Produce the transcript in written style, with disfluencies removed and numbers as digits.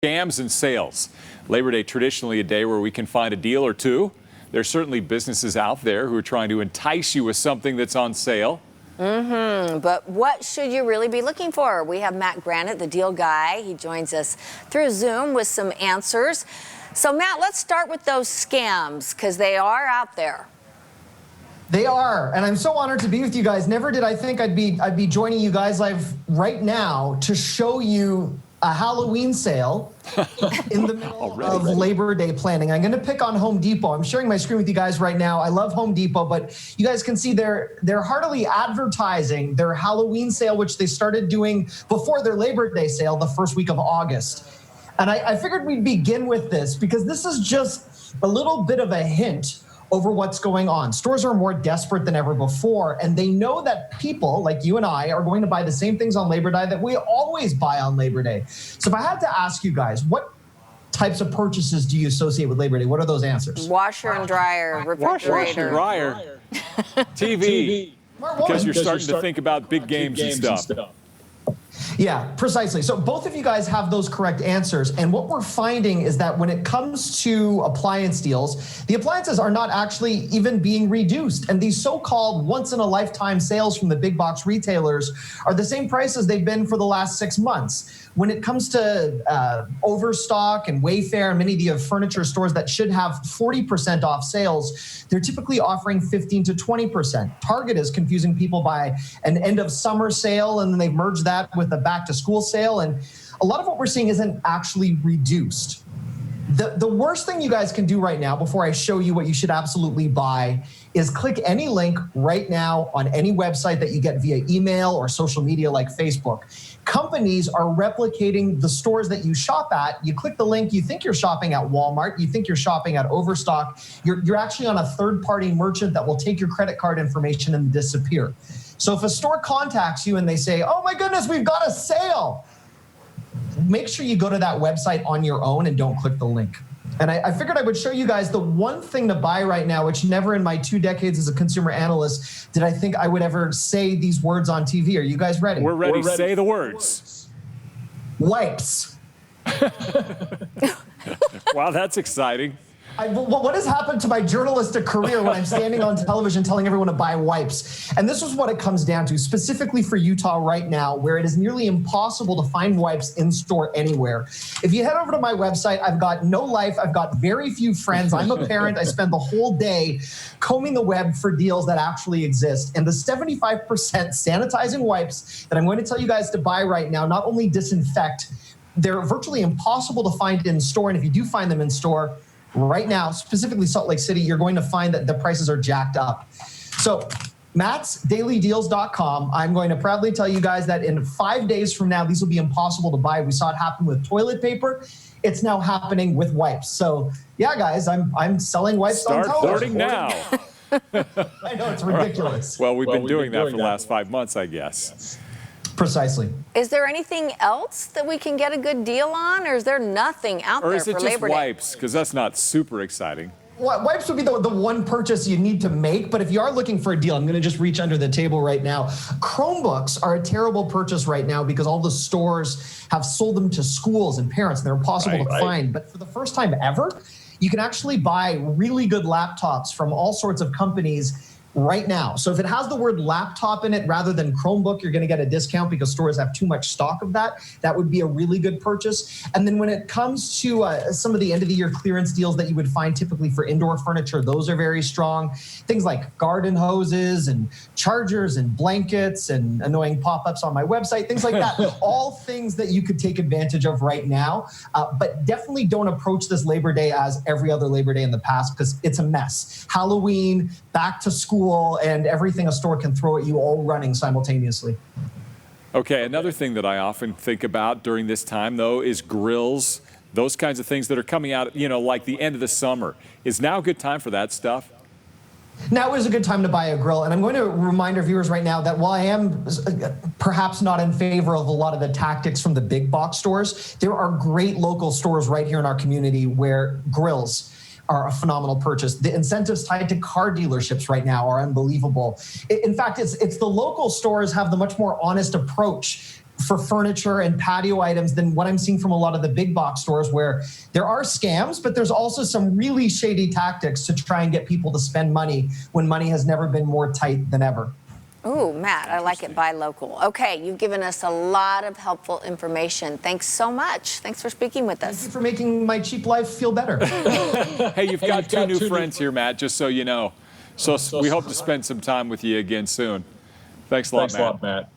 Scams and sales. Labor Day, traditionally a day where we can find a deal or two. There's certainly businesses out there who are trying to entice you with something that's on sale. But what should you really be looking for? We have Matt Granite, the deal guy. He joins us through Zoom with some answers. So, Matt, let's start with those scams, because they are out there. They are, and I'm so honored to be with you guys. Never did I think I'd be joining you guys live right now to show you a Halloween sale in the middle of Labor Day planning. I'm going to pick on Home Depot. I'm sharing my screen with you guys right now. I love Home Depot, but you guys can see they're heartily advertising their Halloween sale, which they started doing before their Labor Day sale the first week of August. And I figured we'd begin with this because this is just a little bit of a hint over what's going on. Stores are more desperate than ever before, and they know that people like you and I are going to buy the same things on Labor Day that we always buy on Labor Day. So if I had to ask you guys, what types of purchases do you associate with Labor Day? What are those answers? Washer and dryer, refrigerator. Washer and dryer, TV, because you're starting to think about big games and stuff. Yeah, precisely. So both of you guys have those correct answers. And what we're finding is that when it comes to appliance deals, the appliances are not actually even being reduced. And these so-called once-in-a-lifetime sales from the big box retailers are the same prices they've been for the last 6 months. When it comes to Overstock and Wayfair and many of the furniture stores that should have 40% off sales, they're typically offering 15 to 20%. Target is confusing people by an end of summer sale, and then they've merged that with a back to school sale. And a lot of what we're seeing isn't actually reduced. The worst thing you guys can do right now, before I show you what you should absolutely buy, is click any link right now on any website that you get via email or social media like Facebook. Companies are replicating the stores that you shop at. You click the link, you think you're shopping at Walmart, you think you're shopping at Overstock. You're actually on a third-party merchant that will take your credit card information and disappear. So if a store contacts you and they say, oh my goodness, we've got a sale, make sure you go to that website on your own and don't click the link. And I figured I would show you guys the one thing to buy right now, which never in my 2 decades as a consumer analyst did I think I would ever say these words on TV. Are you guys ready? We're ready. Say the words. Wipes. Wow, that's exciting. What has happened to my journalistic career when I'm standing on television telling everyone to buy wipes? And this is what it comes down to, specifically for Utah right now, where it is nearly impossible to find wipes in store anywhere. If you head over to my website, I've got no life. I've got very few friends. I'm a parent. I spend the whole day combing the web for deals that actually exist. And the 75% sanitizing wipes that I'm going to tell you guys to buy right now not only disinfect, they're virtually impossible to find in store. And if you do find them in store, right now, specifically Salt Lake City, you're going to find that the prices are jacked up. So mattsdailydeals.com, I'm going to proudly tell you guys that in 5 days from now, these will be impossible to buy. We saw it happen with toilet paper. It's now happening with wipes. So yeah, guys, I'm selling wipes on television. Start hoarding now. I know, it's ridiculous. Well, we've been doing that for the last 5 months, I guess. Precisely. Is there anything else that we can get a good deal on, or is there nothing out there for Labor Day? Or is it just wipes? Because that's not super exciting. Wipes would be the one purchase you need to make, but if you are looking for a deal, I'm going to just reach under the table right now. Chromebooks are a terrible purchase right now because all the stores have sold them to schools and parents, and they're impossible to find. But for the first time ever, you can actually buy really good laptops from all sorts of companies right now. So if it has the word laptop in it rather than Chromebook, you're going to get a discount because stores have too much stock of that. That would be a really good purchase. And then when it comes to some of the end of the year clearance deals that you would find typically for indoor furniture, those are very strong. Things like garden hoses and chargers and blankets and annoying pop-ups on my website, things like that. All things that you could take advantage of right now. But definitely don't approach this Labor Day as every other Labor Day in the past because it's a mess. Halloween, back to school, and everything a store can throw at you all running simultaneously. Okay, another thing that I often think about during this time, though, is grills, those kinds of things that are coming out, like the end of the summer. Is now a good time for that stuff? Now is a good time to buy a grill, and I'm going to remind our viewers right now that while I am perhaps not in favor of a lot of the tactics from the big box stores, there are great local stores right here in our community where grills are a phenomenal purchase. The incentives tied to car dealerships right now are unbelievable. In fact, it's the local stores have the much more honest approach for furniture and patio items than what I'm seeing from a lot of the big box stores, where there are scams, but there's also some really shady tactics to try and get people to spend money when money has never been more tight than ever. Ooh, Matt, I like it, buy local. Okay, you've given us a lot of helpful information. Thanks so much. Thanks for speaking with us. Thank you for making my cheap life feel better. Hey, you've got two new friends here, Matt, just so you know. So we hope to spend some time with you again soon. Thanks a lot, Matt.